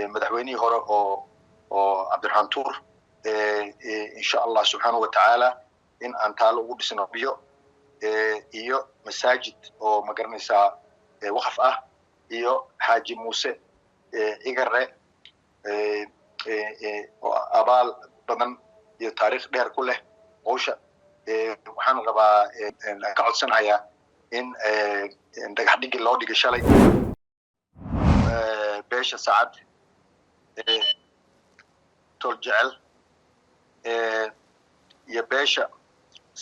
مدحويني هو عبد الرحمن تور إن شاء الله سبحانه وتعالى إن أنتال ودسنا بيو إيو مساجد أو مقرنسا وقف إيو حاجي موسى إيقر أبال بدن iyo taariikh dheer ku leh howsha waxaan rabaa ka codsanayaa in dhagax dhigi loo dhigay shalay beesha Sacad tol jecel iyo beesha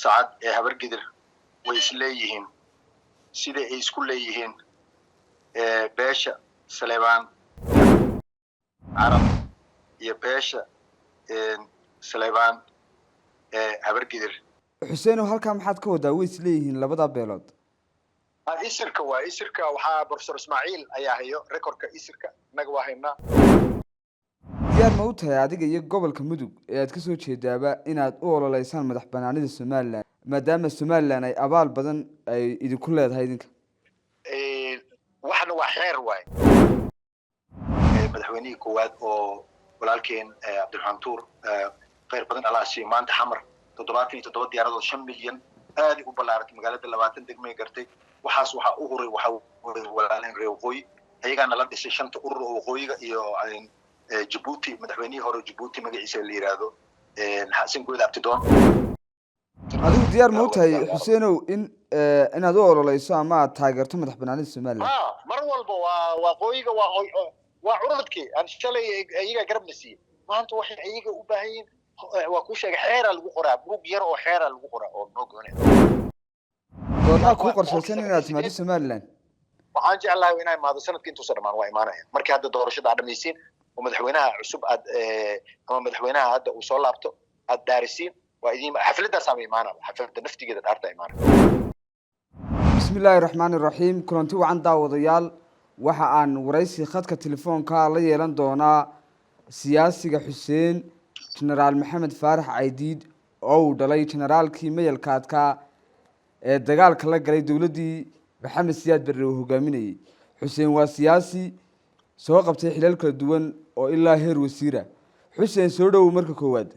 Sacad habar gidir way isleeyihiin sida ay isku leeyihiin beesha Saleebaan Arab iyo beesha Saleebaan habar gidir Xuseen halka maxaad ka wadaa way isleeyihiin labada beelood isirka waxa Professor Ismaaciil ayaa hayo recordka isirka naga wahaynaa diyaar ma u tahay adiga iyo gobolka Mudug ee aad ka soo jeedaaba inaad u ololeysaan madax banaanida Soomaaliland maadaama Soomaaliland ay abaal badan ay idinku leedahay idinka waxna waa xeer waay madaxweynihii koowaad oo walaalkeen Cabdiraxmaan Tuur khayr badan Allah si maanta xamar 77 diyaaradood 5 milyan aad u balaaratay magaalada 20 degmay gartay waxaas waxa u horay waxa walaaleen reer Waqooyi ayagana la dhisay shanta urur oo Waqooyiga iyo Djibouti madaxweynihii hore Djibouti magaciisa la yiraahdo Xasan Guud Abtidoon adigu diyaar ma u tahay Xuseenow inaad u ololeyso ama aad taageerto madax banaanida Soomaaliland mar walba waa Waqooyiga waa ururkii aan shalay ayaga garab nasiiyay maanta waxay ayaga u baahan yihiin waa ku sheegay xeer lagu qoraa buug yar oo xeer lagu qoraa oo noo goonay goorma ku qorshaysan inaad timaado Soomaaliland waxaan jeclahay inay maado sanadkii intuu soo dhamaan waa imaanayaan markii hadda doorashada dhamaysiin oo madaxweynaha cusub ama madaxweynaha hadda uu soo laabto aad daarisiin waa idin xafladdaas ama imaanada xafladda naftigeeda dhaarta imaanada bismillaahir rahmaanir rahiim kulanti wacan daawadayaal waxa aan waraysi khadka telefoonka la yeelan doonaa siyaasiga Xuseen Generaal Maxamed Faarax Caydiid oo uu dhalay generaalkii mayalkaadka ee dagaalka la galay dawladii Maxamed Siyaad Barre uu hogaaminayay Xuseen waa siyaasi soo qabtay xilal kala duwan oo ilaa heer wasiira Xuseen soo dhaw marka koowaad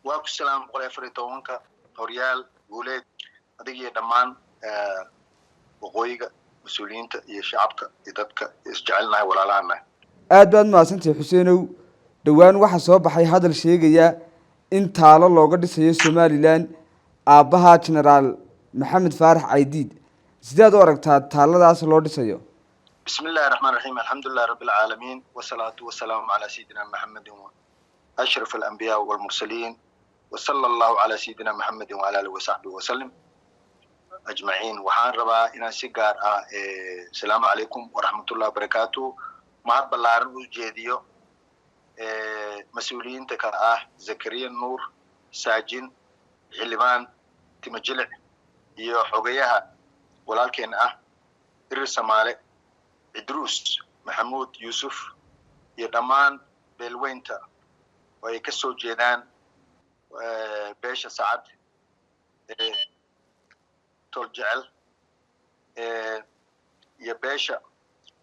waa ku salaam qolay Afritoonka horyaal guuleed adiga dhamaan Waqooyiga مسؤولينta iyo shacabka iyo dadka isjecelnahay walaalahana aad baad maasantii Xuseenow dhawaan waxa soo baxay hadal sheegaya in taalo looga dhisayo Somaliland aabaha Generaal Maxamed Faarax Caydiid sidaad u aragtaa taaladaas loo dhisayo bismillaahir rahmaanir rahiim alxamdulillahi rabbil caalamiin wasalaatu wasalaamu ala sayyidina Muhammadin wa ashrafil anbiyaa wal mursaliin wa sallallahu ala sayyidina Muhammadin wa ala alihi wa sahbihi wa sallam أجمعين وحان ربا إن سيجار السلام عليكم ورحمة الله وبركاته مع بلارن وجديو مسؤولين تكا زكريا النور ساجين حلمان تمجلع يو حقيها ولكن إرس مالك إدروس محمود يوسف يدمان بالوينتا ويكسو جيدان بيش سعد tol jecel iyo beesha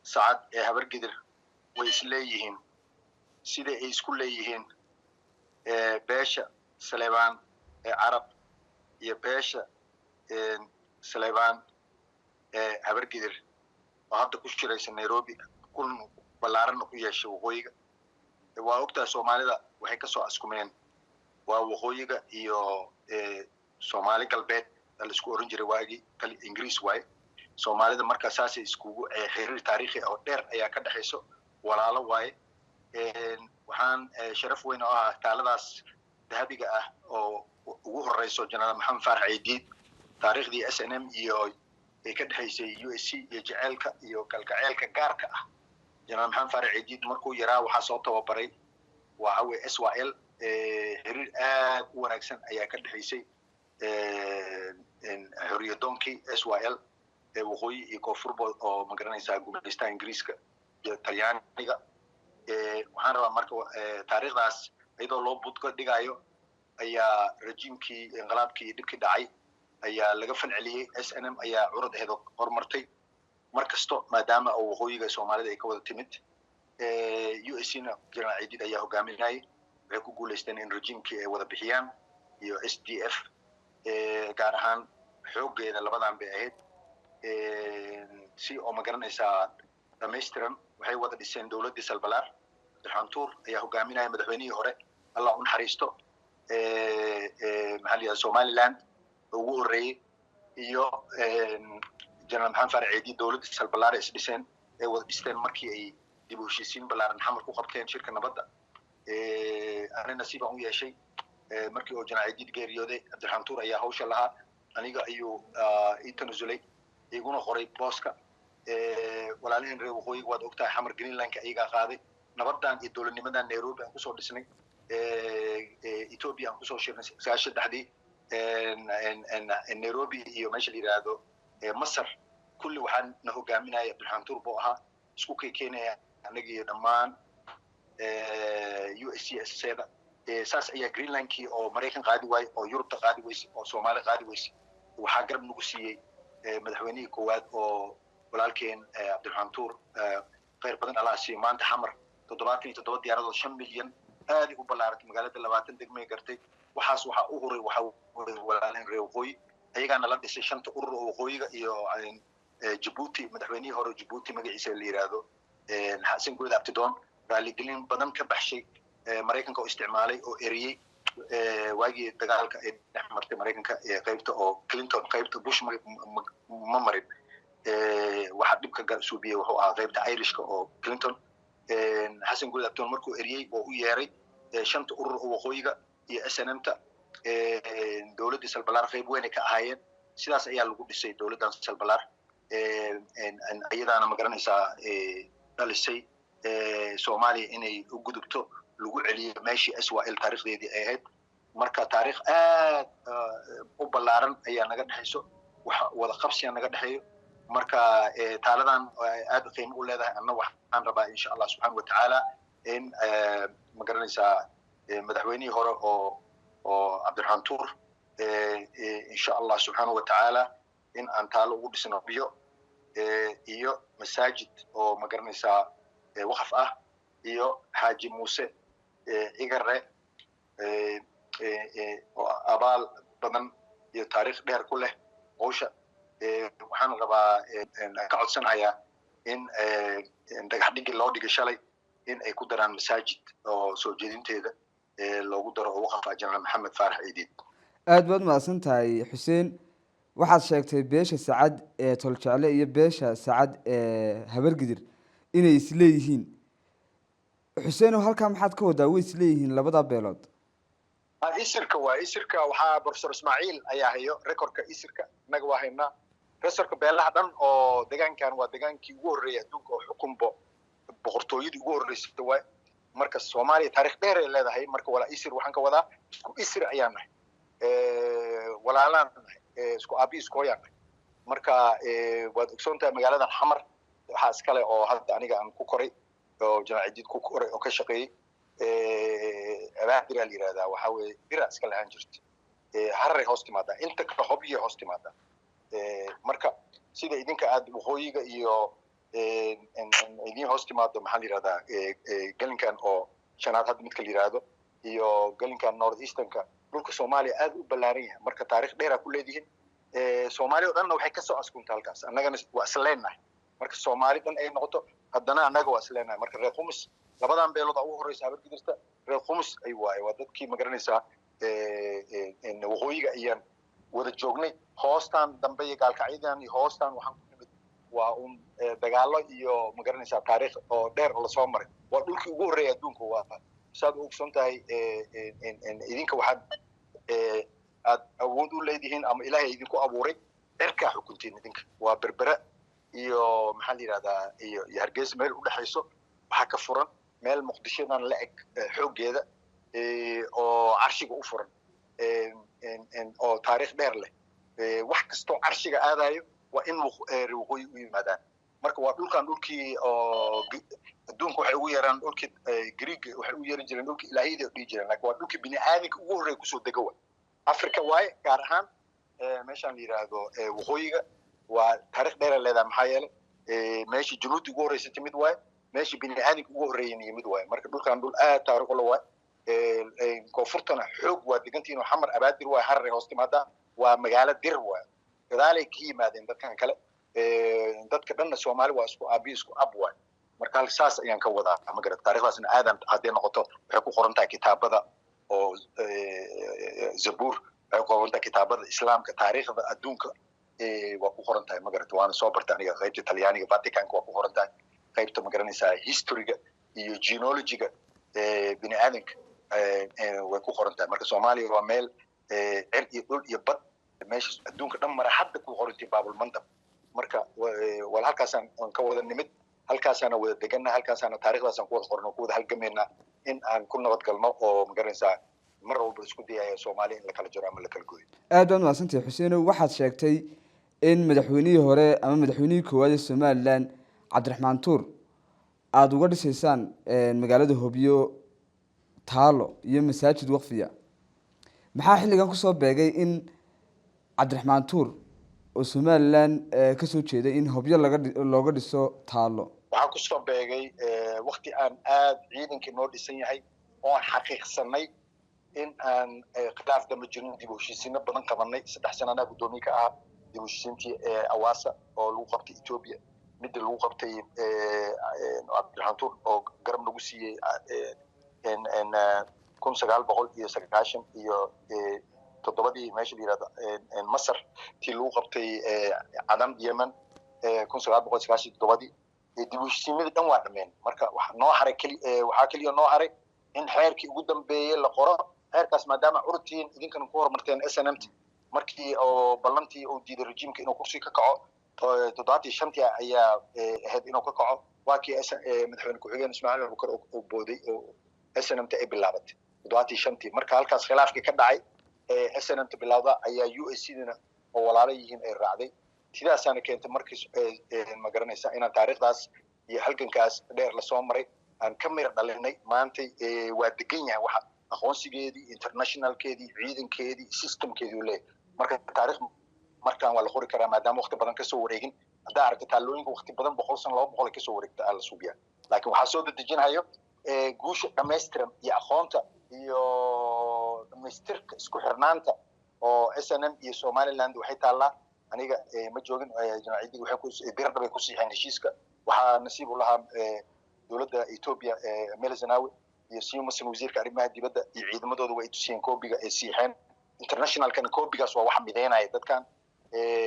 Sacad habar gidir way isleeyihiin sida ay isku leeyihiin beesha Saleebaan Arab iyo beesha Saleebaan habar gidir oo hadda ku shiraysan Nairobi kun balaaran ku yeeshay Waqooyiga waa ogtaa Soomaalida waxay ka soo askumeen waa Waqooyiga iyo Soomaali galbeed la isku oran jiray waagi kal Ingiriis way Soomaalida marka saas iskugu xiriir taariikhi oo dheer ayaa ka dhaxayso walaalo way waxaan sharaf weyn oo taaladaas dahabiga oo ugu horeyso Generaal Maxamed Faarax Caydiid taariikhdii SNM iyo ay ka dhaxaysay USC iyo jaceelka iyo kalgaceelka gaarka Generaal Maxamed Faarax Caydiid markuu yaraa waxa soo tababaray waa SYL xiriir aad u wanaagsan ayaa ka dhaxaysay xoriyadoonkii SYL waqooyi iyo koonfur oo magaranaysa gumaystaha Ingiriiska iyo Talyaaniga waxaan rabaa marka taariikhdaas iyadoo loo budka dhigayo ayaa rejiimkii inqilaabkii dibkii dhacay ayaa laga falceliyay SNM ayaa curad aheed hormartay markasto maadaama waqooyiga Soomaalida ay ka wada timid USCna General Ciidid ayaa hogaaminayay waxay ku guuleysteen in regimekii ay wada bixiyaan iyo SDF gaar ahaan xooggeeda labadan bay ahayd si oo ma garanaysaa dhammaystiran waxay wada dhiseen dowladdii Salbalaar Abdiraxmaan ayaa hogaaminaya madaxweynihii hore Allah u naxariisto maxaa la yidhahdaa Somaliland ugu horreeyey iyo General Maxamed Faarax Ciidid dowladdii Salbalaar is dhiseen ay wada dhisteen markii ay dib u heshiisiin ballaaran xamar ku qabteen shirka nabadda أنا نصيب عن يشيء مركي أو جناعي جديد غيريودي عبد الحمد أيها هوش لها أنيقا أيو إنترنزولي يقولون خوري بوسكا ولا لين ريوخوي واد أكتر حمر جرينلاند كأيجا قاضي نبضان الدولة نمدان نيروبي أنكو صور دسني إثيوبيا أنكو صور شيء ساشد حدي إن نيروبي يو ماشي ليرادو مصر كل واحد نهو جامينا عبد الحمد بوها سكوكي كينيا نجي دمان USCS سيدا ساس أي جرينلاند كي أو أمريكان قاعد واي أو يوروب قاعد ويس أو سومالي قاعد ويس وحاجرب نقصي مدحوني كواد أو ولكن عبد الحمد غير بدن على شيء ما أنت حمر تضبط ديارة 5 مليون هذه وبلارت مقالة اللواتن دقمة قرتي وحاس وحا أغري وحا ولكن ريوغوي أيها أنا لدي سيشان تقر أغوي عن جيبوتي مدحوني هورو جيبوتي مقعيسة اللي رادو نحسن قويد أبتدون راليقلين بدن كبحشي مريكان كو استعمالي أو إريي واجي دقالك نحمرت مريكان قيبته أو كلينتون قيبته بوش ممرين واحد دبك سوبيا وهو قيبته ايريش أو كلينتون حسن قول أبتون مركو إريي وهو ياري شنت أور وقويقة يأسنمتا دولة سلبلار قيب وين كأهاين سلاس أيال لقود السي دولة سلبلار أن أيضا أنا مقرنسا دالسي Soomaaliya inay u gudubto lagu celiyo meeshii Israa'iil taariikhdeedii ay ahayd marka taariikh aad u ballaaran ayaa naga dhaxayso wada qabsi naga dhaxayo marka taaladan aad qiimo u leedahay anna waxaan rabaa insha Allah subhanahu wa ta'ala in ma garanaysaa madaxweynihii hore oo Abdiraxmaan Tuur insha Allah subhanahu wa ta'ala in aan taalo ugu dhisno biyo iyo masaajid oo ma garanaysaa وقف iyo حاجي موسى إجرة أبال بدن يتاريخ دير كله عوشة وحنا ربا كعد سنة هيا إن دقيق الله دقيق شلي إن يقدران مساجد أو سوجدين تيدا لو قدر وقف جنرال محمد فارح عيديد أدبر ما سنتهاي حسين waxaad sheegtay beesha Saacad ee Toljaale iyo beesha Saacad ee Habargidir inay isleeyihiin Xuseen halka maxaad ka wadaa way isleeyihiin labada beelood isirka waxa Professor Ismaaciil ayaa hayo recordka isirka naga waahayna resorka beelaha dhan oo deegaankan waa deegaankii ugu horeeyay adduunka oo xukunbo boqortooyadii ugu horeysay way marka Soomaaliya taariikh dheer ay leedahay marka wala isir waxaan ka wadaa isku isir ayaan nahay walaalaan isku abi isku hooyaan marka waad ogsoontahay magaalada Xamar waxa iskale oo hadda aniga aan ku koray oo janaacid ku koray oo ka shaqeeyay abaadira liirada waxa weey bira iskale aan jirtay harre hoostimaada inta ka hobiye hoostimaada marka sida idinka aad waqooyiga iyo idin hoostimaado maxaa liirada galinkan oo shanaad had mid ka liirado iyo galinkan north easternka dhulka Soomaaliya aad u ballaaran yahay marka taariikh dheer ku leedihiin Soomaaliya oo dhan waxay ka soo askuntaa halkaas annagana waa isleenahay marka Soomaalidan ay noqoto haddana annaga waa isleenahay marka reer Qumis labadan beelood ugu horeysa Habargidirta reer Qumis ay waa dadkii ma garanaysaa waqooyiga ayaan wada joognay hoostan dambe iyo gaalkacyadan iyo hoostan waxaan ku nimid waa dagaalo iyo ma garanaysaa taariikh oo dheer oo la soo maray waa dhulkii ugu horeeyay adduunka waa saad u ogsoontahay idinka waxaad aad awood u leedihiin ama Ilaahay idinku abuuray cirka xukuntiin idinka waa berbera iyo maxaa la yiraahdaa iyo Hargeysa meel u dhaxayso waxa ka furan meel Muqdishodan la eg xoogeeda oo carshiga u furan oo taariikh dheer leh wax kasto carshiga aadayo waa in waqooyi u yimaadaan marka waa dhulkii oo adduunka waxay ugu yaraan dhulkii Greek waxay u yeeran jireen dhulkii Ilaahayda u dhijireen laakiin waa dhulkii bini aadamka ugu horeeyay ku soo degawa Afrika waay gaar ahaan meeshan la yiraahdo waqooyiga waa taariikh dheer leedahay maxaa yeelay meeshii junuudi ugu horeysay timid waay meeshii bini aadamka ugu horreeyay yimid waaye marka dhulkan dhul aad taariikh u leh waaye koonfurtana xoog waa degantihiin oo xamar abaadir waaye harar hoos timaada waa magaalo dir waaye gadaalay ka yimaadeen dadkan kale dadka dhanna soomaali waa isku aabi isku ab waaye marka saas ayaan ka wadaa magarad taariikhdaasna aadan haddii noqoto waxay ku qoran tahay kitaabada oo zabuur waxay ku qoran tahay kitaabada islaamka taariikhda adduunka waa ku qoran tahay magarad waana soo bartay aniga qaybta talyaaniga vaticanka waa ku qoran tahay qaybta magaranaysaa historyga iyo genealogyga bini aadanka way ku qoran tahay marka soomaaliya waa meel cir iyo dhul iyo bad meesha adduunka dhan mara hadda ku qorantay baabulmandab marka wal halkaasaan ka wada nimid halkaasaana wada deganna halkaasaana taariikhdaasaan ku wada qorno ku wada halgamayna in aan ku nabad galno oo magaranaysaa mar walba isku dayaya soomaaliya in la kala jiro ama la kala gooyo aad baad mahadsantahay xuseenow waxaad sheegtay in madaxweynihii hore ama madaxweynihii koowaad ee somalilan cabdiraxmaan tuur aada uga dhisaysaan magaalada hobyo taalo iyo masaajid waqfiya maxaa xilligan kusoo beegay in cabdiraxmaan tuur oo somalilan kasoo jeeday in hobyo looga dhiso taalo waxaa kusoo beegay wakti aan aad ciidankii noo dhisan yahay oo aan xaqiiqsanay in aan khilaaf dama jirin dib u heshiisiino badan qabanay 3 sano anaa guddoomiye ka ahaa dib u heshiisiintii awaasa oo lagu qabtay Ethiopia midda lagu qabtay cabdiraxmaan tuur oo garab lagu siiyey 1990 iyo todobadii meesha la yiraahdo Masar tii lagu qabtay Cadan Yemen 1997 dib u heshiisiinada dhan waa dhameen marka waxa noo haray kaliya noo haray in xeerkii ugu dambeeyay la qoro xeerkaas maadaama urtiin idinkan ku horumarteen SNMT markii oo ballantii oo diiday rejiimka inuu kursi ka kaco 75 ayaa ahayd inuu ka kaco waa kii madaxweyne ku-xigeen Ismaaciil Abubakar oo booday oo SNMT ay bilaabatay 75 marka halkaas khilaafkii ka dhacay SNMT bilowda ayaa USC-dina oo walaalo yihiin ay raacday sidaasaana keentay markii ma garanaysaa inaan taariikhdaas iyo halgankaas dheer la soo maray aan ka mir dhalinay maanta waa degan yahay waxa aqoonsigeedii internationalkeedii ciidankeedii systemkeedii uu leeyahay marka taariikh markaan waa la qori karaa maadaama waqti badan ka soo wareegin haddaa aragta taalooyinka waqti badan 100 sano 200 ka soo wareegta la suubiyaa laakiin waxaa soo dedejinayo guusha dhammaystiran iyo aqoonta iyo dhammaystirka isku xirnaanta oo SNM iyo Somaliland waxay taallaa aniga ma joogin jamaacadii waxay ku diradda bay ku siixeen heshiiska waxaa nasiib u lahaa dowladda Ethiopia Meles Zenawi iyo Siyaasad wasiirka arrimaha dibadda iyo ciidamadooda way tusiyeen koobiga ay siixeen international kan koobigaas waa wax mideynaya dadkan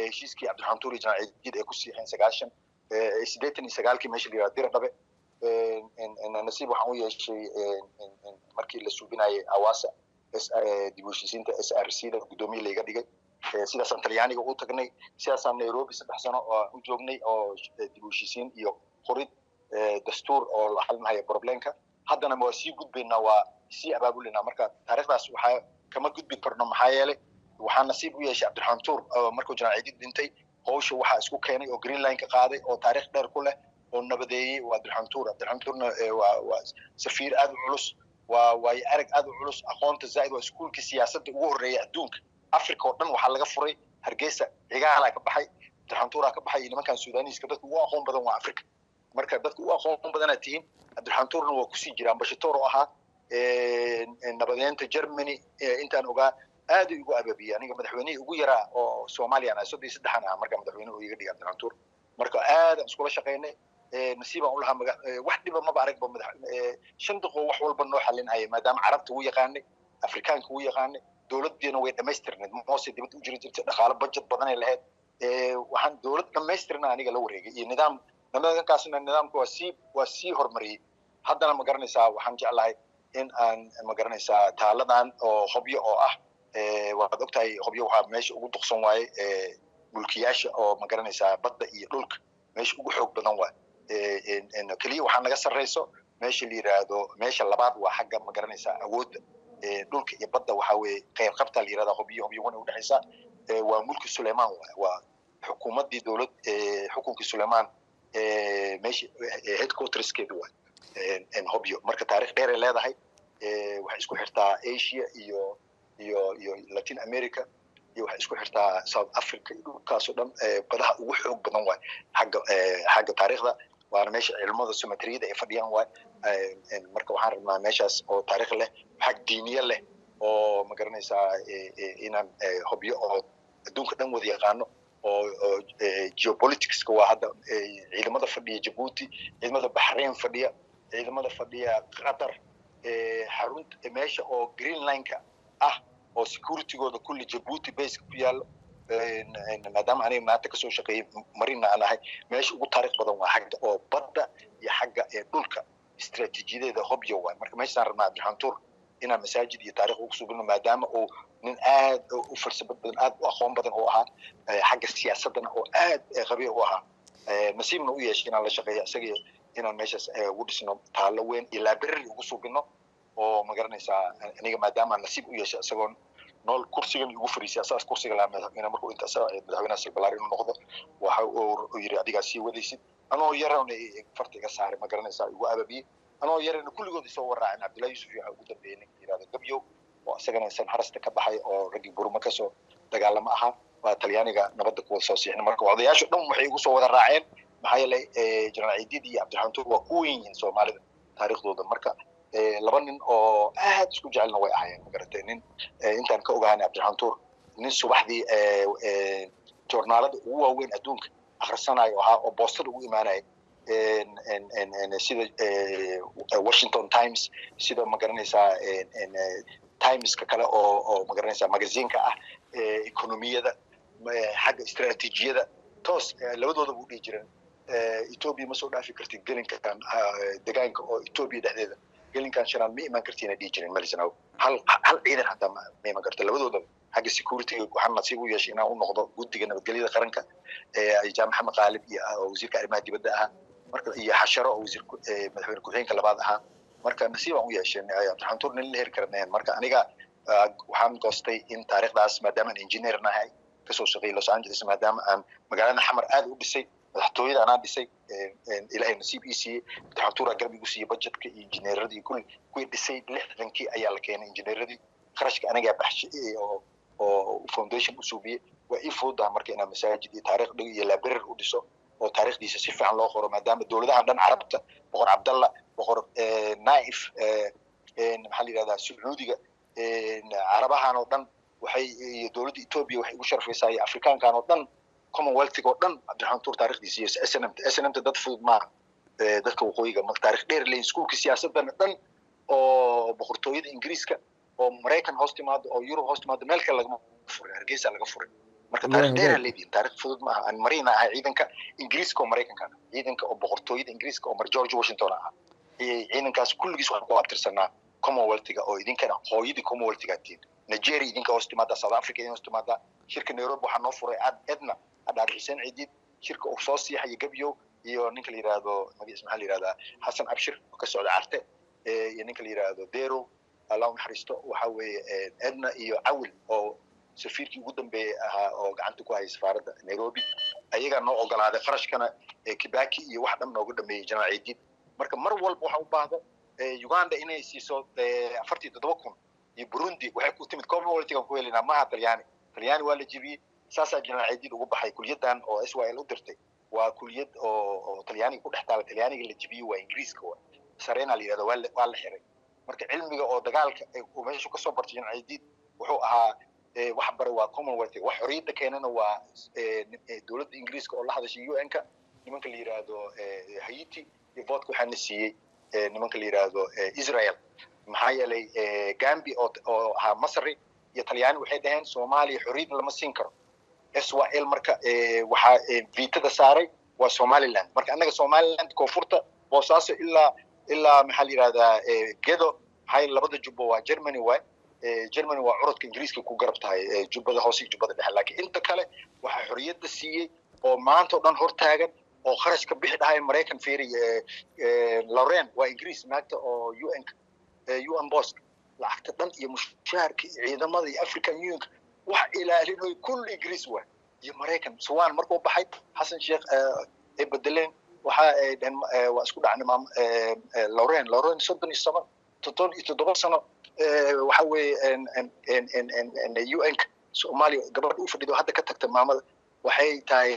heshiiskii cabdiraxmaan tuur jamaacadii ay ku siixeen 89 meesha la yiraahdo diradda nasiib waxaan u yeeshay markii la suubinayay awaasa dib u heshiisiinta SRC-da guddoomiye laga dhigay sidaasaan talyaaniga u tagnay sidaasaan Nairobi 3 sano oo u joognay oo dib u heshiisiin iyo qorid dastuur oo la xalinayo problemka haddana waa sii gudbaynaa waa sii abaabulina marka taariikhdaas waxaa kama gudbi karno maxaa yeelay waxaa nasiib u yeeshay cabdiraxmaan tuur markuu janaacadii dhintay howsha waxaa isku keenay oo green line ka qaaday oo taariikh dheer ku leh oo nabadeeyay waa cabdiraxmaan tuurna waa safiir aad u culus waa arag aad u culus aqoonta zaid waa iskuulka siyaasadda ugu horeeyay adduunka Afrika oo dhan waxaa laga furay Hargeysa cigaala ka baxay cabdiraxmaan tuur ka baxay nimankan Suudaaniiska dadku ugu aqoon badan waa Afrika marka dadku ugu aqoon badan ay tihiin cabdiraxmaan tuurna waa ku sii jira ambassador oo ahaa nabadeynta Germany intaan ogaa aad ugu ababiyay aniga madaxweynihii ugu yaraa oo Soomaaliya ah 33 ah marka madaxweynuhu iga dhigay cabdiraxmaan tuur marka aad isku la shaqeynay nasiiba u lahaa wax dhiba ma aragba shan daqiiqo wax walba noo xalinayay maadaama carabta uu yaqaanay afrikaanka uu yaqaanay dowladdeena way dhamaystirneed moose dibadda u jiri jirtay dhaqaale budget badan ay lahayd waxaan dowlad dhamaystirna aniga la wareegay iyo nidaamkaasna nidaamku waa sii horumariyay haddana ma garanaysaa waxaan jeclahay in aan ma garanaysaa taaladan oo hobyo oo ah waad ogtahay hobyo waxaa meesha ugu duqsan waaye mulkiyaasha oo ma garanaysaa badda iyo dhulka meesha ugu xoog badan waaye kaliya waxaa naga sarreyso meesha la yiraahdo meesha labaad waa xagga ma garanaysaa awoodda dhulka iyo badda waxaa weeye qeyb qabta la yiraahdaa hobyo wana u dhexaysa waa mulki Suleymaan waa xukuumaddii dowlad xukunkii Suleymaan meesha headquarterskeedu waa hobyo marka taariikh dheer ay leedahay waxay isku xirtaa Asia iyo Latin America iyo waxay isku xirtaa South Africa iyo dhulkaas oo dhan badaha ugu xoog badan waa xagga taariikhda waana meesha cilmada sumatriyada ay fadhiyaan waay marka waxaan rabnaa meeshaas oo taariikh leh xag diiniye leh oo ma garanaysaa inaan hubyo oo adduunka dhan wada yaqaano oo geopoliticska waa hadda ciidamada fadhiya Djibouti ciidamada Bahrain fadhiya ciidamada fadhiya Qatar xarunta meesha oo Green Line-ka ah oo security-gooda kulli Djibouti base ku yaalo maadaama aniga maanta kasoo shaqeeyay marina aan ahay meesha ugu taariikh badan waa xagga oo badda iyo xagga dhulka istiraatiijiyadeeda hubyo waay marka meeshaan rabnaa Cabdiraxmaan Tuur inaan masaajid iyo taariikh ugu sugno maadaama uu nin aad u farsabad badan aad u aqoon badan oo ahaa xagga siyaasadana oo aad qabiir u ahaa nasiibna u yeeshay inaan la shaqeeyo isaga inaan meeshaas ugu dhisno taalo weyn iyo library ugu sugno oo ma garanaysaa aniga maadaama nasiib u yeeshay isagoon nool kursigan ugu fariisay asaas kursiga la madaxweynaha markuu inta madaxweynaha Salbalaari uu noqdo waxa uu yiri adiga sii wadaysid anoo yaraan fartiga saaray ma garanaysaa ugu ababi anoo yaraan kulligood soo waraacin Cabdullaahi Yuusuf iyo ugu dambeeyay yiraahdo gabyo oo asagana san harasta ka baxay oo ragii Burma ka soo dagaalama aha waa Talyaaniga nabadda ku soo siixin marka odayaashu dhan waxay ugu soo wada raaceen maxaa yeelay General Ciidid iyo Cabdiraxmaan Tuur waa ku weyn yihiin Soomaalida taariikhdooda marka laba nin oo aad isku jecelna way ahaayeen ma garatay nin intaan ka ogaanay Cabdiraxmaan Tuur nin subaxdii joornaalada ugu waaweyn adduunka akhrisanayo ahaa oo boostada ugu imaanay sida Washington Times sida ma garanaysaa Times-ka kale oo ma garanaysaa magazine-ka ah ekonomiyada xagga istiraatiijiyada toos labadooda u dhigi jireen Ethiopia ma soo dhaafi kartid gelinkan deegaanka oo Ethiopia dhexdeeda gelinkan shiraan ma iman kartiin ay dhigi jireen malisanaw hal ciidan hataa ma iman karto labadooda xagga security waxaan nasiib u yeeshay inaan u noqdo guddiga nabadgelyada qaranka ay Jaamac Maxamed Qaalib iyo wasiirka arrimaha dibadda ah marka iyo xasharo oo wasiir madaxweyne ku-xigeenka labaad ahaa marka nasiib aan u yeeshay Cabdiraxmaan Tuur nin la heri karnaa marka aniga waxaan goostay in taariikhdaas maadaama aan engineer nahay kasoo shaqeeyay Los Angeles maadaama aan magaalada Xamar aad u dhisay madaxtooyada aan dhisay ilaahay nasiib ii siiyay Cabdiraxmaan Tuur garab igu siiyay budgetka iyo engineeradii kuwii dhisay 60kii ayaa la keenay engineeradii kharashka aniga baxshay oo foundation u suubiyay waa ii fududaa marka inaan masaajid iyo taariikh dhigo iyo library u dhiso oo taariikhdiisa si fiican loo qoro maadaama dowladahan dhan carabta boqor Cabdalla boqor Naif maxaa la yiraahdaa Sacuudiga carabahan oo dhan waxay iyo dowladda Ethiopia waxay ugu sharfaysaa Afrikaankan oo dhan Commonwealth oo dhan Cabdiraxmaan Tuur taariikhdiisa iyo SNM dad fudud ma dadka waqooyiga ma taariikh dheer leh iskuulka siyaasadda dhan oo boqortooyada Ingiriiska oo Mareykan hoos timaado oo Yurub hoos timaado meel kale laga furay Hargeysa laga furay marka taariikh dheer leeyahay taariikh fudud ma aha aan marina ah ciidanka Ingiriiska oo Mareykanka ciidanka oo boqortooyada Ingiriiska oo George Washington ah ciidankaas kulligiis waxa ku abtirsanaa Commonwealth-ga oo idinkana hooyadii Commonwealth-ga tiin Nigeria idinka hoos timaada South Africa idin hoos timaada shirka Nairobi waxa noo furay Edna Adar Xuseen Ciidid shirka uu soo siixay Gabyo iyo ninka la yiraahdo magaciisa maxaa la yiraahdaa Xasan Abshir oo ka socda Carte iyo ninka la yiraahdo Dero Allah naxariisto waxa weeye Edna iyo Awil oo safiirkii ugu dambeeyay ahaa oo gacanta ku hayay safaaradda Nairobi ayaga noo ogolaaday qarashkana Kibaki iyo wax dhan noogu dhameeyay General Ciidid marka mar walba waxa u baahdo Uganda inay siiso 47,000 iyo Burundi waxay ku timid Commonwealth-ga ku helinaa maaha Talyaani waa la jibiyay saasaa General Ciidid ugu baxay kuliyadan oo SYL u dirtay waa kuliyad oo Talyaaniga ku dhex taala Talyaaniga la jibiyay waa Ingiriiska sareena la yiraahdo waa la xiray marka cilmiga oo dagaalka uu meesha ka soo bartay General Ciidid wuxuu ahaa wax bar waa Commonwealth wax xoriyada keenana waa dowladda Ingiriiska oo la hadashay UN-ka nimanka la yiraahdo Haiti iyo vote waxaa la siiyay nimanka la yiraahdo Israel maxaa yeelay Gambia oo ahaa Masri iyo Talyaani waxay dhaheen Soomaaliya xoriyad lama siin karo SYL marka waxa viitada saaray waa Somaliland marka anaga Somaliland koonfurta boosaaso ilaa maxaa la yiraahdaa Gedo hay labada jubbo waa Germany waa curadka Ingiriiska ku garab tahay jubbada hoose iyo jubbada dhexe laakiin inta kale waxa xoriyada siiyay oo maanta oo dhan hortaagan oo kharashka bixi dhahay Mareykan fiiri Lorraine waa Ingiriis maanta oo UN boss lacagta dhan iyo mushaharka ciidamada iyo African Union wax ilaalinayo kulli Ingiriis waa iyo Mareykan Suwaan markuu baxay Xasan Sheekh ay bedeleen waxa waa isku dhacnay Lorraine 37 sano waxa weeye UN Soomaaliya gabadh u fadhido hadda ka tagtay maamada waxay tahay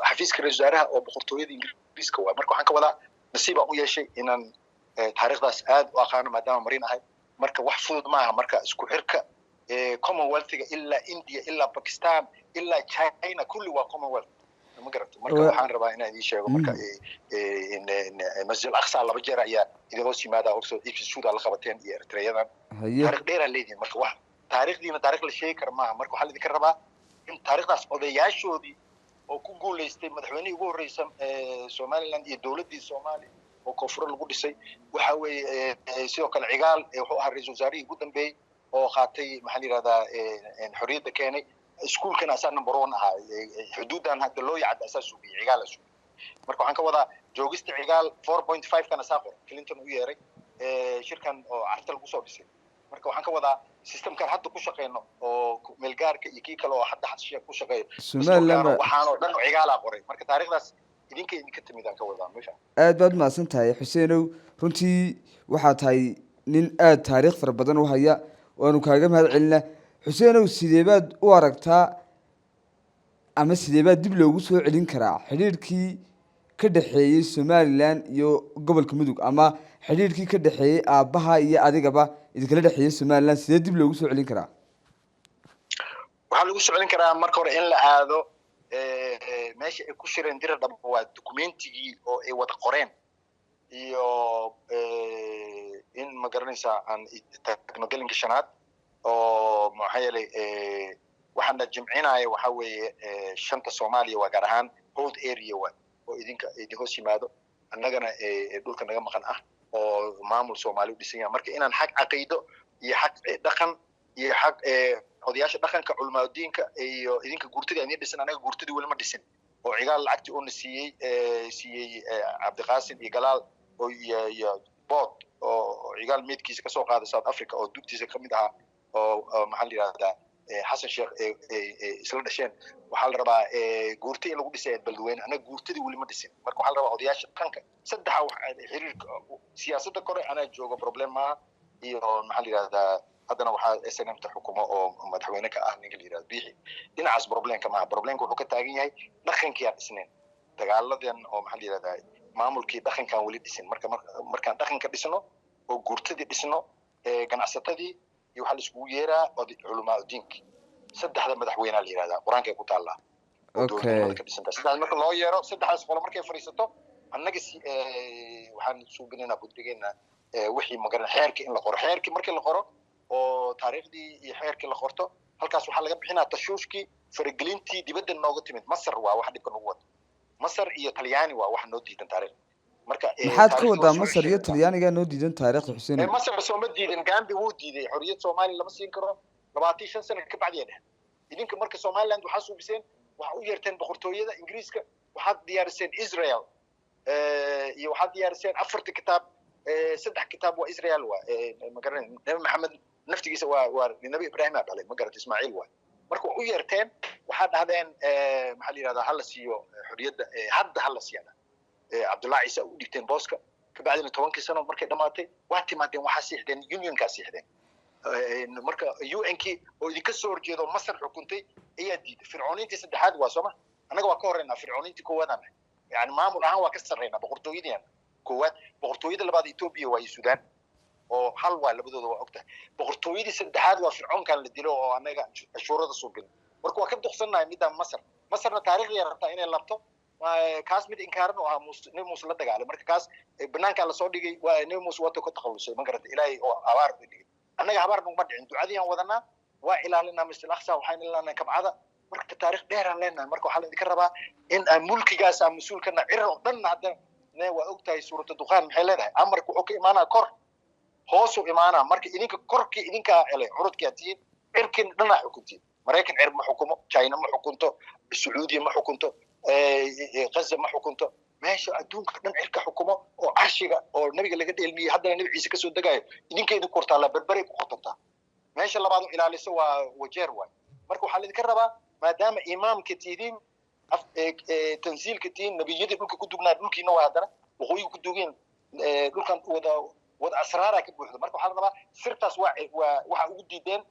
xafiiska ra'iisul wasaaraha oo boqortooyada Ingiriiska waa marka waxaan ka wadaa nasiib aan u yeeshay inaan taariikhdaas aad u aqaano maadaama marin ahay marka wax fudud maaha marka isku xirka Commonwealth-ga ilaa India ilaa Pakistan ilaa China kulli waa Commonwealth ma garato marka waxaan rabaa inaan idin sheego marka Masjid al-Aqsa laba jeer ayaa idin hoos yimaada oo Suuda la qabateen iyo Eritreyadan taariikh dheer leeyihiin marka wax taariikhdiina taariikh la sheegi karo maaha marka waxaa la idinka rabaa in taariikhdaas odayaashoodii oo ku guuleystay madaxweynihii ugu horreysay Somaliland iyo dowladdii Soomaaliya oo koonfur lagu dhisay waxa weeye sidoo kale cigaal wuxuu ahaa ra'iisul wasaarihii ugu dambeeyay oo qaatay maxaa la yiraahdaa xorriyadda keenay iskuulkan asaa number 1 ahaa xuduudan hadda loo yacad asaas u bixiyay cigaal asu marka waxaan ka wadaa joogista cigaal 4.5 kana saaqo Clinton u yeeray shirkan oo carta lagu soo dhisay marka waxaan ka wadaa systemkan hadda ku shaqeyno oo meelgaarka iyo kii kale oo hadda ku shaqeeyo waxaan oo dhan cigaala qoray marka taariikhdaas idinka timidaan ka wadaa meesha aad baad maasan tahay Xuseenow runtii waxa tahay nin aad taariikh far badan u haya waanu kaaga mahad celinaa Xuseenow sidee baad u aragtaa ama sidee baad dib loogu soo celin karaa xiriirkii ka dhaxeeyay Somaliland iyo gobolka Mudug ama xiriirkii ka dhaxeeyay aabaha iyo adigaba idinkala dhaxeeyay Somaliland sidee dib loogu soo celin karaa waxa lagu soo celin karaa marka hore in la aado meesha ay ku shireen dira dhab waa documentigii oo ay wada qoreen iyo in ma garanaysaa aan technology shanaad oo maxaa yeelay waxaan jimcinaya waxa weeye shanta Soomaaliya waa gaar ahaan hold area waa oo idinka hoos yimaado annagana dhulka naga maqan ah oo maamul Soomaali u dhisan yahay marka inaan xaq caqiido iyo xaq dhaqan iyo xaq odayaasha dhaqanka culimada diinka iyo idinka guurtida aan dhisan anaga guurtida wali ma dhisin oo cigaal lacagti oo siiyay Cabdiqaasim iyo Galaal oo iyo bood oo cigaal meedkiisa ka soo qaaday South Africa oo dugtiisa kamid ahaa oo maxaa la yiraahdaa Xasan Sheekh isla dhasheen waxa la rabaa guurti in lagu dhisay Beledweyne anaga guurtida wali ma dhisin marka waxa la rabaa odayaasha dhaqanka saddex xiriirka siyaasadda kore ana joogo problem ma iyo maxaa la yiraahdaa haddana waxaa SNM-ta xukumo oo madaxweyne ka ah ninka la yiraahdo Biixi dhinacaas problemka ma problemka wuxuu ka taagan yahay dhaqankii aan dhisneen dagaaladan oo maxaa la yiraahdaa maamulkii dhaqankan wali dhisin markaan dhaqanka dhisno oo guurtadii dhisno ganacsatadii iyo waxa la isku yeeraa culimada diinka saddexda madaxweyne la yiraahdaa quraanka ku taala saddexda marka loo yeero saddexdaas qolo markay fariisato annaga waxaan suubinayna budrigeena wixii magaran xeerka in la qoro xeerka markii la qoro oo taariikhdii iyo xeerkii la qorto halkaas waxaa laga bixinaa tashuushkii faragelintii dibadda nooga timid Masar waa wax dhibka nagu wada Masar iyo Talyaani waa wax noo diidan taariikh marka maxaad ka wadaa Masar iyo Talyaaniga noo diidan taariikhda Xuseen Masar soo ma diidan Gambi wuu diiday xorriyad Soomaaliya lama siin karo 25 sano ka bacdi idinka marka Somaliland waxa soo biseen waxa u yeerteen boqortooyada Ingiriiska waxa diyaariseen Israel iyo waxa diyaariseen afarta kitaab saddex kitaab waa Israel waa ma garan Nabi Maxamed naftigiisa waa Nabi Ibrahim dhalay ma garat Ismaaciil waa marka u yeerteen waxa dhahdeen maxaa la yiraahdaa hal siiyo xorriyadda hadda hal siiyana Abdullah Isa u dhigteen booska ka bacdina 10 sano markay dhamaatay waa timaadeen waxa siixdeen unionka siixdeen marka UN-ki oo idinka soo horjeedo Masar xukuntay ayaa diiday fircooniintii saddexaad waa Soomaa anaga waa ka horeynaa fircooniintii koowaadana yani maamul ahaan waa ka sareynaa boqortooyadii koowaad boqortooyada labaad Ethiopia waa Suudaan oo hal waa labadooda waa ogtahay boqortooyadii saddexaad waa fircoonkan la dilo oo anaga cashuurada soo bil marka waa ka duqsanahay midaan Masarna taariikhda yarta inay labto kaas mid inkaaran oo Nabi Muuse la dagaalay marka kaas banaanka la soo dhigay waa Nabi Muuse wato ka takhalusay ma garata Ilaahay oo abaar u dhigay annaga habaar ma dhicin ducadii aan wadanaa waa ilaalinaa Masjid al-Aqsa waxaan ilaalinaa kabcada marka taariikh dheer aan leenahay marka waxa la idinka rabaa in aan mulkigaas aan mas'uulkana cirar oo dhan hadda waa ogtahay suurada duqaan maxay leedahay amarku wuxuu ka imaanaa kor hoos u imaanaa marka idinka korkii idinka elay curudkii atiin cirkin dhana xukuntiin Mareykan cir ma xukumo China ma xukunto Sacuudiya ma xukunto Gaza ma xukunto meesha adduunka dhan cirka xukumo oo arshiga oo nabiga laga dheelmiyay haddana nabi Ciise ka soo dagayo idinkeedu kortaa la barbaray ku qotontaa meesha labaad oo ilaaliso waa wajeer waay marka waxa la idinka rabaa maadaama imaamka tiidin tanziilka tiin nabiyada dhulka ku dugnaa dhulkiina waa haddana waqooyi ku dugeen dhulkan wada asraara ka buuxdo marka waxa la rabaa sirtaas waxa ugu diideen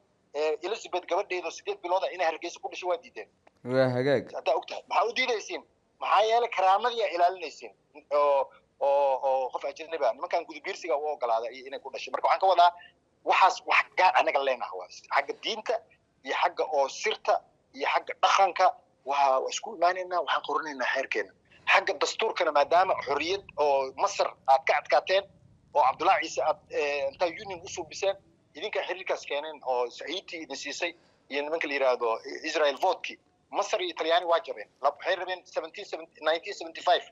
Elizabeth gabadheedu 8 bilood inay Hargeysa ku dhashay waa diideen waa hagaag haddaa ogtahay maxaa u diidaysiin maxaa yeelay karaamadii aa ilaalinaysiin oo qof ajnabi ah nimankan gudubiirsiga u ogolaaday inay ku dhashay marka waxaan ka wadaa waxaas wax gaar anaga leenahay waa xagga diinta iyo xagga oo sirta iyo xagga dhaqanka waa isku imaanaynaa waxaan qoranaynaa xeerkeena xagga dastuurkana maadaama xorriyad oo masar aad ka adkaateen oo cabdullaahi ciise aad intaa union u suubiseen idinka xiriirkaas keeneen oo saciidtii idin siisay iyo nimanka la yidhaahdo israel votkii masar iyo talyaani waa jabeen waxay rabeen 1975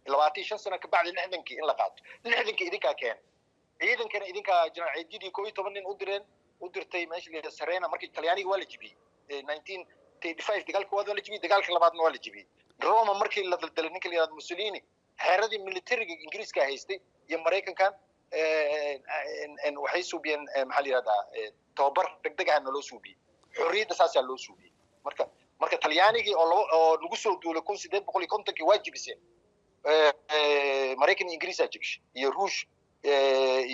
25 sano ka bacdi 60kii in la qaato 60kii idinkaa keenay ciidankana idinkaa janaaciididii 11 nin u dirtay meesha la yidhahdo Sarena markii talyaaniga waa la jibiyey 1935 dagaalka waa la jibiyey dagaalka labaadna waa la jibiyey Roma markii la daldalay ninka la yidhahdo Mussolini xeeradii militariga Ingiriiska haystay iyo Mareykankan waxay suubiyeen maxaa la yidhahdaa tababar degdeg ah loo suubiyey xorriyadda saasaa loo suubiyey marka talyaanigii oo lagu soo duulay 1850kii waa jibiseen Mareykan Ingiriisaa jibishay iyo Ruush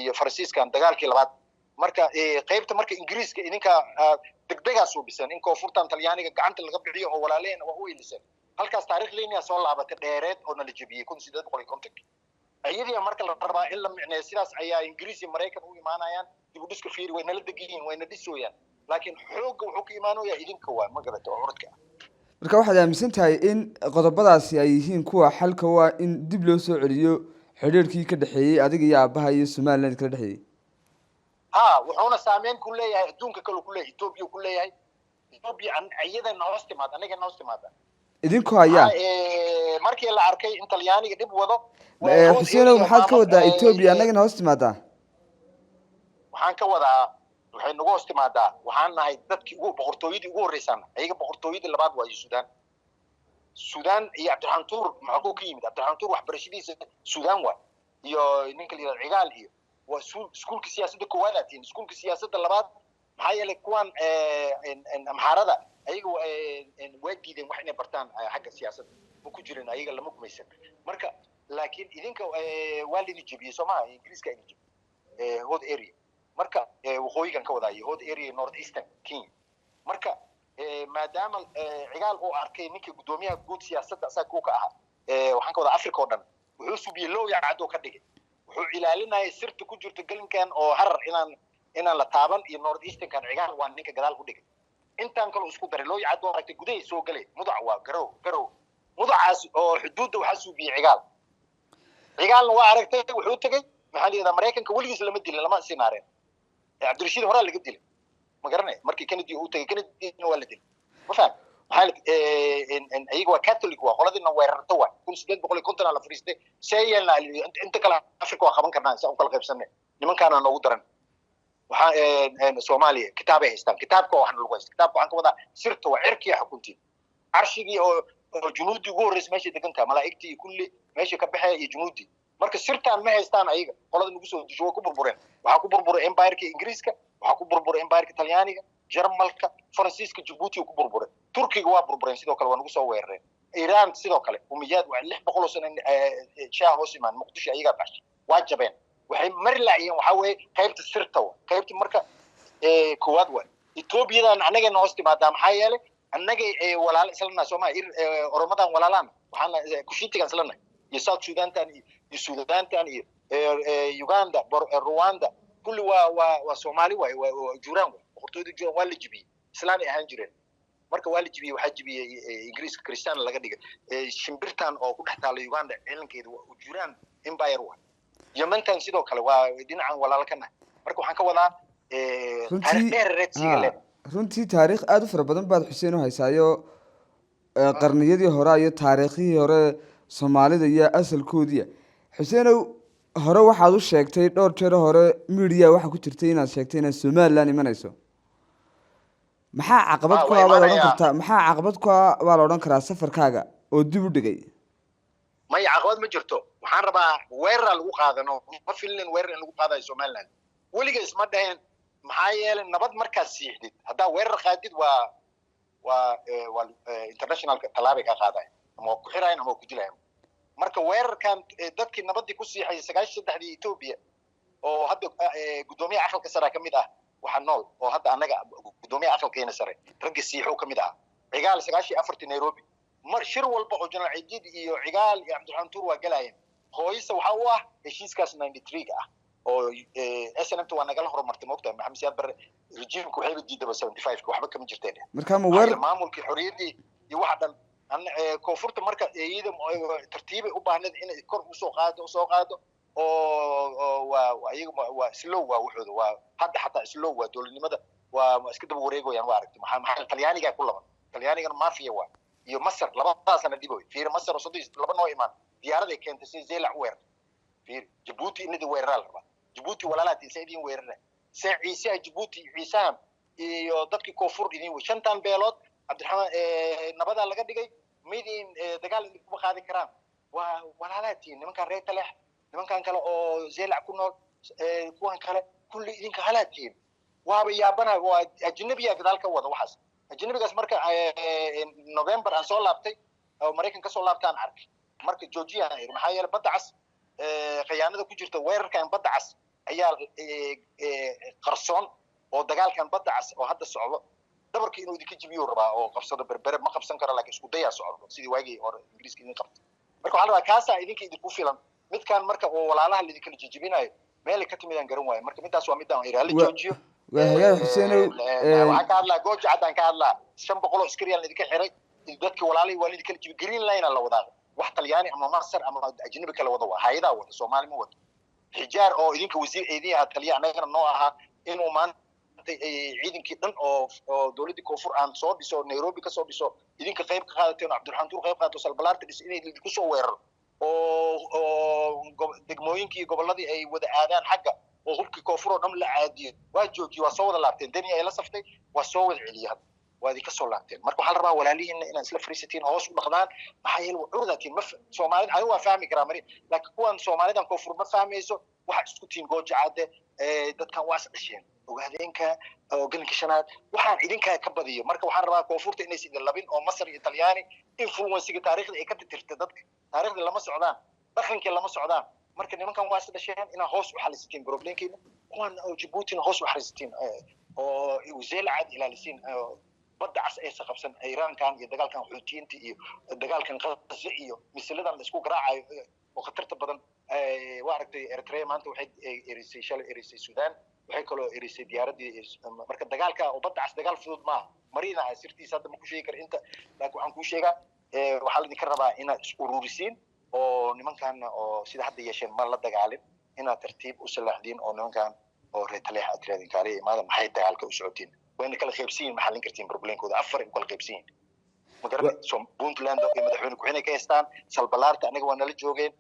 iyo Faransiiskan dagaalkii labaad marka qaybta marka Ingiriiska idinka degdegaa suubiseen in koonfurtan talyaaniga gacanta laga bixiyo oo walaaleen waa u iliseen halkaas taariikh leeyahay soo laabatay dheereed oo la jibiyey 1850 ayadii marka la rabaa in la micneeyo sidaas ayaa Ingiriis iyo Mareykan u imaanayaan dib u dhiska fiiri way nala degiin way na dhisooyaan laakiin xoogga wuxuu ka imaanayaa idinka waa ma garato urudka marka waxaad aaminsan tahay in qodobadaasi ay yihiin kuwa xalka waa in dib loo soo celiyo xiriirkii ka dhaxeeyay adiga iyo aabaha iyo Soomaaliland kala dhaxeeyay wuxuuna saameyn ku leeyahay adduunka kale ku leeyahay Ethiopia ku leeyahay Ethiopia iyadana hoos timaad anaga hoos timaad idinku ayaa markii la arkay in talyaaniga dib wado Xuseenow maxaad ka wadaa Ethiopia anagana hoos timaadaa waxaan ka wadaa waxay nagu hoos timaadaa waxaan nahay dadkii ugu boqortooyadii ugu horeysan ayaga boqortooyadii labaad waa Suudaan iyo Cabdiraxmaan Tuur maxuu ka yimid Cabdiraxmaan Tuur waxbarashadiisa Suudaan waa iyo ninka la yiraahdo Cigaal iyo waa iskuulka siyaasadda koowaad aatiin iskuulka siyaasadda labaad maxaa yeelay kuwan amxaarada ayaga waa diideen wax inay bartaan xagga siyaasadda ma ku jirin ayaga lama gumaysan marka laakiin idinka waa lidin jabiyey Soomaaliya Ingiriiska idin jabiyey hod area marka waqooyigan ka wadaayo hod area north eastern Kenya marka maadaama Cigaal uu arkay ninkii gudoomiyaha guud siyaasadda asaga ka ahaa waxaan ka wadaa Afrika oo dhan wuxuu subiyay loo yacado ka dhigay wuxuu ilaalinayay sirta ku jirta galinkan oo harar inaan la taaban iyo north easternkan Cigaal waa ninka gadaal u dhigay intaan kale isku daray loo yacado aragtay gudaha soo galay mudac waa garow mudacaas oo xuduudda waxa subiyay Cigaalna waa aragtay wuxuu tagay maxaa la yiraahdaa Mareykanka waligiis lama dilin lama sinaareen Cabdirashiid hore laga dilay ma garanay markii Kennedy uu tagay Kennedy waa la dilay ma faham ayaga waa Catholic waa qoladina weerarta waa 1850 la fariistay sayelna inta kale Afrika waa qaban karnaa si aan kala qaybsanay nimankaana noogu daran waxaa Soomaaliya kitaab ay haystaan kitaabka waxaan lagu haystaa kitaabka waxaan ka wadaa sirta waa cirkiya xukuntii arshigii oo junuudi ugu horeysay meesha degantaa malaa'igtii kulli meesha ka baxay iyo junuudi marka sirtaan ma haystaan ayaga qolada nagu soo disho way ku burbureen waxa ku burburay empire-ka Ingiriiska waxa ku burburay empire-ka Talyaaniga Jarmalka Faransiiska Djibouti ku burburay Turkiga waa burbureen sidoo kale waa nagu soo weerareen Iran sidoo kale umiyaad waa 600 sano shaah hoos imaan Muqdisho ayaga baxshay waa jabeen waxay mar laayeen waxa way qaybta sirta qaybta marka koowaad waa Ethiopia anaga hoos timaada maxaa yeelay anaga walaal islana Soomaaliya Oromadan walaalaan waxaan ku shiitigan islana iyo South Sudan iyo Sudan iyo Uganda Rwanda kulli waa Soomaali waa juraan boqortooyada juraan waa la jibiyay islaani ahaan jireen marka waa la jibiyay waxa jibiyay Ingiriiska Christian laga dhigay shimbirtan oo ku dhaxtaala Uganda ciidankeedu waa juraan empire waa Yementan sidoo kale waa dhinacan walaalkana marka waxaan ka wadaa runtii taariikh aad u fara badan baad Xuseen u haysaayo qarniyadii hore iyo taariikhii hore Soomaalida iyo asalkoodii Xuseenow hore waxaad u sheegtay dhowr jeer hore media waxa ku jirtay inaad sheegtay in Soomaaliland imanayso maxaa caqabad ku ah baad oran kartaa maxaa caqabad ku ah baa la oran karaa safarkaaga oo dib u dhigay may caqabad ma jirto waxaan rabaa weerar lagu qaadano ma filin weerar lagu qaadayo Soomaaliland waligees ma dhayn maxaa yeelay nabad markaas siixdid hadaa weerar qaadid waa international talaabay ka qaaday ama ku xirayna ama ku dilayna marka weerarkan dadkii nabadii ku siixay 93 Ethiopia oo hadda gudoomiyaha aqalka sare ka mid ah waxa nool oo hadda anaga gudoomiyaha aqalkeena sare ragga siixo ka mid ah cigaal sagaashi afartii Nairobi mar shir walba oo General Ciidid iyo cigaal iyo Cabdiraxmaan Tuur waa galayeen hooyisa waxa uu ah heshiiskaas 93 ah oo SNMT waa nagala horumartay moogtahay Maxamed Siyaad Barre rejiimku waxay diidaba 75 waxba kama jirteen marka ma weer maamulkii xorriyadii iyo waxa dhan koonfurta marka iyada tartiib u baahnad in kor u soo qaado oo waa iyaga waa slow waa wuxuu waa hadda xataa slow waa dowladnimada waa iska daba wareegayaan waa aragtay maxaa Talyaaniga ku laban Talyaaniga mafia waa iyo Masar labadaasna dhiboy fiir Masar oo saddex laba noo imaan diyaarada keentay si zeelac weer fiir Djibouti inadii weerar raba Djibouti walaalaatiin saydiin weerarna Ciise Djibouti Ciisaan iyo dadkii koonfur idin shantan beelood Cabdiraxmaan nabada laga dhigay midin dagaal idin kuma qaadi karaan waa walaalaatiin nimankan reer Taleex nimankan kale oo zeelac ku nool kuwan kale kulli idinka halaatiin waaba yaabana waa ajnabiga gadaalka wada waxaas ajnabigaas marka November aan soo laabtay oo Mareykanka soo laabtaan arkay marka Georgia maxaa yeelay badda cas khiyaanada ku jirta weerarkan badda cas ayaa qarsoon oo dagaalkan badda cas oo hadda socdo dabarkii inuu idinka jibiyo rabaa oo qabsado berbere ma qabsan karo laakiin isku daya socdo sidii waagii hore Ingiriiska idin qabtay marka waxa la rabaa kaasa idinku filan midkan marka oo walaalaha lidin kala jijibinayo meel ka timidaan garan waayo marka midaas waa midaan ilaali joojiyo وهي حسين waxaan ka hadlaa gooja cadaan ka hadlaa 500 askari aan idinka xiray dadkii walaalay waalid kala jibin green line la wadaa wax Talyaani ama Masar ama ajnabi kala wada hay'ada wada Soomaali ma wada xijaar oo idinka wasiir eedii ah Talyaaniga noo aha inuu maanta ciidankii dhan oo dawladda koonfur aan soo dhiso Nairobi ka soo dhiso idinka qayb ka qaadateen Cabdiraxmaan Tuur qayb qaato Salbalaarta dhis inay idinku soo weeraro oo degmooyinkii goboladii ay wada aadaan xagga oo hubkii koonfur oo dhan la caadiyo waa joogiyay waa soo wada laabteen dani ay la saftay waa soo wada celiyay waa idinka soo laabteen marka waxaa la rabaa walaalihiina inaan isla fariisatiin hoos u dhaqdaan maxaa yeelay curdatiin ma Soomaalida ay waa fahmi karaa mari laakiin kuwan Soomaalidan koonfur ma fahmayso waxa isku tiin gooja caade dadkan waa isdhasheen ogaadeenka oo galinka shanaad waxaan idinka ka badiyo marka waxaan rabaa koonfurta inay sidii labin oo Masar iyo Talyaani influence taariikhda ay ka tirtirtay dadka taariikhda lama socdaan dhaqankii lama socdaan marka nimankan waa isdhasheen inaa hoos u xalisatiin problemkeena kuwan oo Djibouti hoos u xalisatiin oo zeelacad ilaalisiin badda cas ay saqabsan Iiraankan iyo dagaalkan Xuutiyiinta iyo dagaalkan Gaza iyo misladan la isku garaacayo oo khatarta badan waa aragtay Eritrea maanta waxay erisay Suudaan waxay kaloo erisay diyaaradii marka dagaalka oo badda cas dagaal fudud ma marina sirtiisa hadda ma ku sheegi kar inta laakiin waxaan ku sheegaa waxa la idinka rabaa inaad isku ururisiin oo nimankan oo sida hadda yeesheen ma la dagaalin inaad tartiib u salaaxdiin oo nimankan oo reer Taleex aad raadin kaalay imaada maxay dagaalka u socotiin وين كل خيبسين محلين كرتين بروبلين كود عفر كل خيبسين مقرن سوم بونتلاند iyo madaxweyne ku xinay ka heestaan salbalaarta aniga waa nala joogeen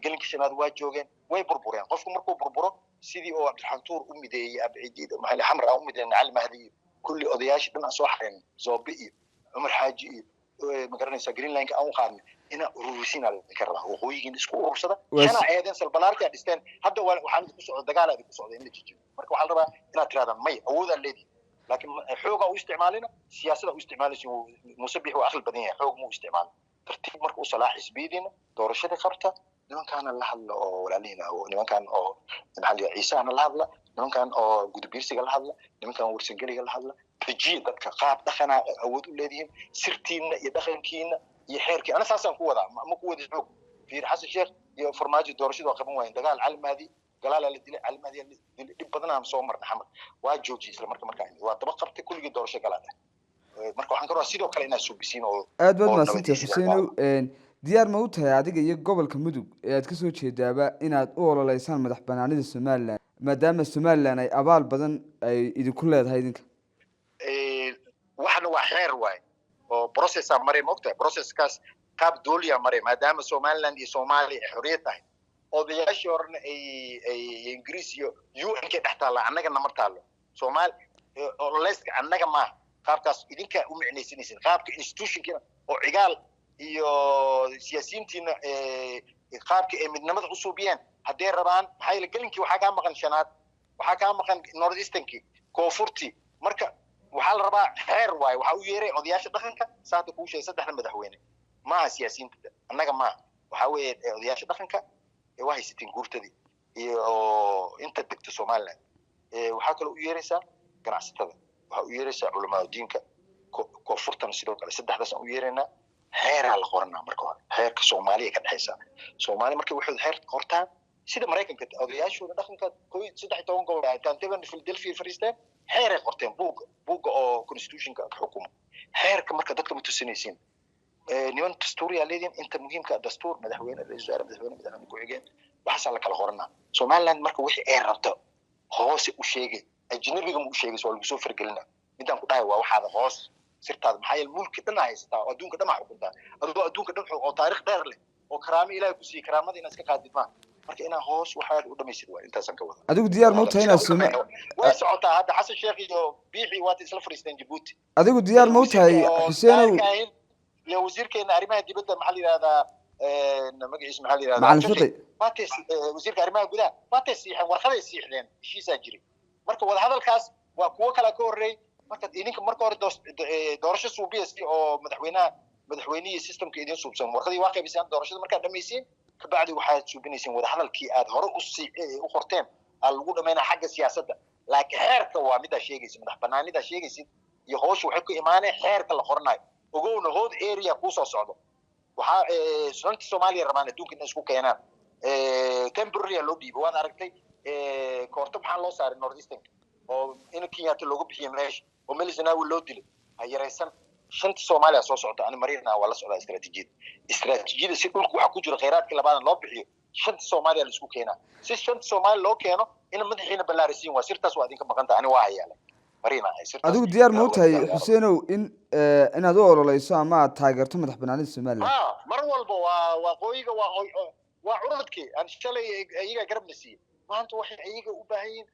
galinka shanaad waa joogeen way burbureen qofku markuu burburo sidii oo Cabdiraxmaan Tuur u mideeyay abciid maxay xamra u mideeyay Ali Mahdi kulli odayaashii dhan soo xareen Zoobi iyo Umar Xaaji iyo maqaranaysa green line aan u qaadnay ina ururisiin ka rabaa waqooyiga isku urursada kana eedan salbalaarta dhisteen hadda waxaan ku socdo dagaal ay ku socdo in la jijiyo marka waxaa la rabaa inaad tiraadaan may awooda leedii لكن حوجه واستعمالنا سياسه واستعمالنا مسبح واخل بدنيه حوج مو استعمال ترتيب مركو صلاح حسبيدنا دورشده خبطه لمن كان الله حل ولا لينا او لمن كان او محل عيسى انا الله حل لمن كان او غدبيرسي الله حل لمن كان ورسنجلي الله حل تجي ددك قاب دخنا اود وليدين سرتينا يا دخنكينا يا خيركي انا اساسا كو ودا ما كو ودا حوج في حسن الشيخ يا فرماجي دورشده قبن وين دغال علم هذه قال لا دي علمادي dib badan aan soo marnay xamar waa joojiyay isla markaa waa daba qabtay kulligii doorasho galaada marka waxaan ka rabaa sidoo kale inaad suubisiin oo aad baad maasantay Xuseenow diyaar ma u tahay adiga iyo gobolka Mudug ee aad ka soo jeedaaba inaad u ololeysaan madax banaanida Soomaaliland maadaama Soomaaliland ay abaal badan ay idinku leedahay idinka waxna waa xeer waay oo process maray moogtahay processkaas qaab dawliya maray maadaama Soomaaliland iyo Soomaaliya xorriyad tahay odayaashii horena ay Ingiriis iyo UN ka dhaxtaala annaga namar taalo Soomaali oo leeska annaga ma qaabkaas idinka u micnaysanaysan qaabka institutionkina oo cigaal iyo siyaasiyiintiina qaabka ay midnimada u suubiyeen haddii rabaan maxay la galinkii waxa ka maqan shanaad waxa ka maqan North Easternki koonfurti marka waxa la rabaa xeer waay waxa uu yeeray odayaasha dhaqanka saata ku sheegay saddexda madaxweyne ma siyaasiyiinta annaga ma waxa weeye odayaasha dhaqanka waxay sitiin guurtadii iyo inta degta Soomaaliland waxa kale u yeeraysaa ganacsatada waxa u yeeraysaa culimada diinka koonfurtana sidoo kale saddexdaas aan u yeeraynaa xeeraa la qoranaa marka hore xeerka soomaaliya ka dhexaysa soomaali markay waxay xeer qortaan sida maraykanka odayaashooda dhaqanka 13 gobol ay taantaban Philadelphia fariisteen xeer ay qorteen buugga oo constitutionka xukumo xeerka marka dadka ma tusinaysiin niman dastuuriya leedin inta muhiimka dastuur madaxweyne ra'iisul wasaare madaxweyne ku-xigeen waxaas la kala qoranaa Somaliland marka wixii ay rabto hoos u sheegay ajnabiga mu sheegay soo lagu soo fargelina midaan ku dhahay waa waxaada hoos sirtaada maxaa yeelay mulki dhan haysta oo adduunka dhan xukunta adduunka dhan oo taariikh dheer leh oo karaamo ilaahay ku siiyay karaamada inaad iska qaadid ma marka inaa hoos waxaad u dhamaysid waa intaasan ka wada adigu diyaar ma u tahay inaad way socotaa hadda xasan sheekh iyo biixi waad isla fariisteen Djibouti adigu diyaar ma u tahay Xuseenow iyo wasiirkeena arrimaha dibadda maxaa la yiraahdaa magaciisa maxaa la yiraahdaa macalin fiqi waatis wasiirka arrimaha gudaha waatis siixan warqaday siixdeen heshiisa jiri marka wada hadalkaas waa kuwa kala ka horeey marka idinka marka hore doorasho suubiyasi oo madaxweynaha systemka idin suubsan warqadii waa qaybisaan doorashada marka dhameyseen ka bacdi waxaad suubinaysan wada hadalkii aad hore u qorteen aan lagu dhameynaa xagga siyaasadda laakiin xeerka waa mid aad sheegaysid madax banaanida aad sheegaysid iyo howsha waxay ku imaaneen xeerka la qoranayo ogowna hood area ku soo socdo waxaa sunta Soomaaliya rabaan adduunka in isku keenaan temporary loo dhiibo waad aragtay koorto maxaa loo saaray northeastern oo in Kenyatta loogu bixiyo meesha oo melisanawi loo dilay ayaraysan shanta Soomaaliya soo socda aan marina wala socda istiraatiijiyada si dhulku waxa ku jira kheyraadka labaad loo bixiyo shanta Soomaaliya la isku keenaa si shanta Soomaaliya loo keeno in madaxiina balaarisiin waa sirtaas waa idinka maqanta ani waa hayaala marina ay sirtaas adigu diyaar ma u tahay Xuseenow inaad u ololeyso ama aad taageerto madax banaanida Soomaaliya mar walba waa qooyiga waa curadkii aan shalay iyaga garab nasiiyay maanta waxay iyaga u baahan yihiin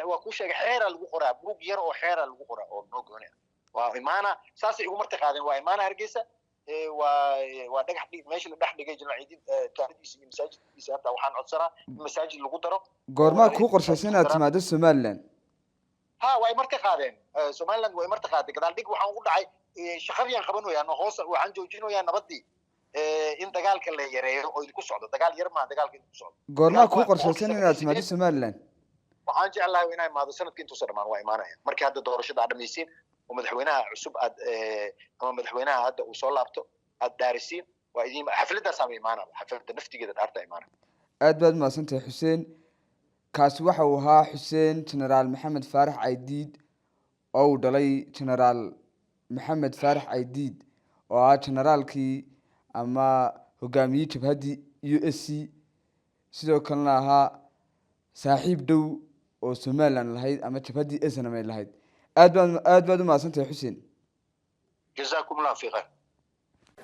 waa ku sheegay xeeraa lagu qoraa buug yar oo xeeraa lagu qoraa oo noo goonaya waa imaana saas ay ugu marti qaadeen waa imaana Hargeysa waa dhagax meesha la dhex dhigay jilciidid taariikhdiisa iyo masaajidkiisa hadda waxaan codsanaa masaajid lagu daro goorma ku qorshaysan inaad timaado Somaliland way marti qaadeen Somaliland way marti qaadeen gadaal dhig waxaan ugu dhacay shaqadii aan qabanayaa hoos waxaan joojinayaa nabadii in dagaalka la yareeyo oo idinku socdo dagaal yar ma dagaalka idinku socdo goorma ku qorshaysan inaad timaado Somaliland waxaan jeclahay inay maado sanadkii intuu soo dhamaan waa imaanaya markii hadda doorashada aad dhameyseen oo madaxweynaha cusub aad ama madaxweynaha hadda uu soo laabto aad daarisiin waa idin xafladaas ama imaanaya xafladda naftigeeda dhaarta imaanaya aad baad maasantahay Xuseen kaasi waxa uu ahaa Xuseen Generaal Maxamed Faarax Aydiid oo uu dhalay Generaal Maxamed Faarax Aydiid oo ah generaalkii ama hogaamiyey jabhadii USC sidoo kalena ahaa saaxiib dhow oo Somaliland lahayd ama jabhadii SNM lahayd aad baad u maasantahay Xuseen جزاكم الله خير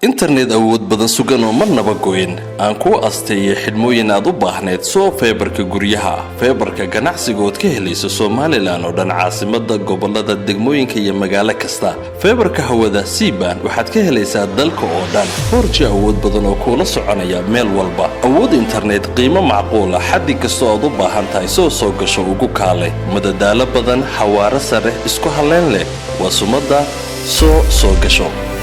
internet awood badan sugan oo marnaba goyn aan ku asteeyay xidhmooyin aad u baahneed soo feebarka guryaha feebarka ganacsigood ka helayso Somaliland oo dhan caasimada gobolada degmooyinka iyo magaalo kasta feebarka hawada Siban waxaad ka helaysaa dalka oo dhan horji awood badan oo kula soconaya meel walba awood internet qiimo macquul ah xaddi kasta oo aad u baahan tahay soo gasho ugu kaale madadaalo badan xawaare sare isku haleyn leh waa sumada soo gasho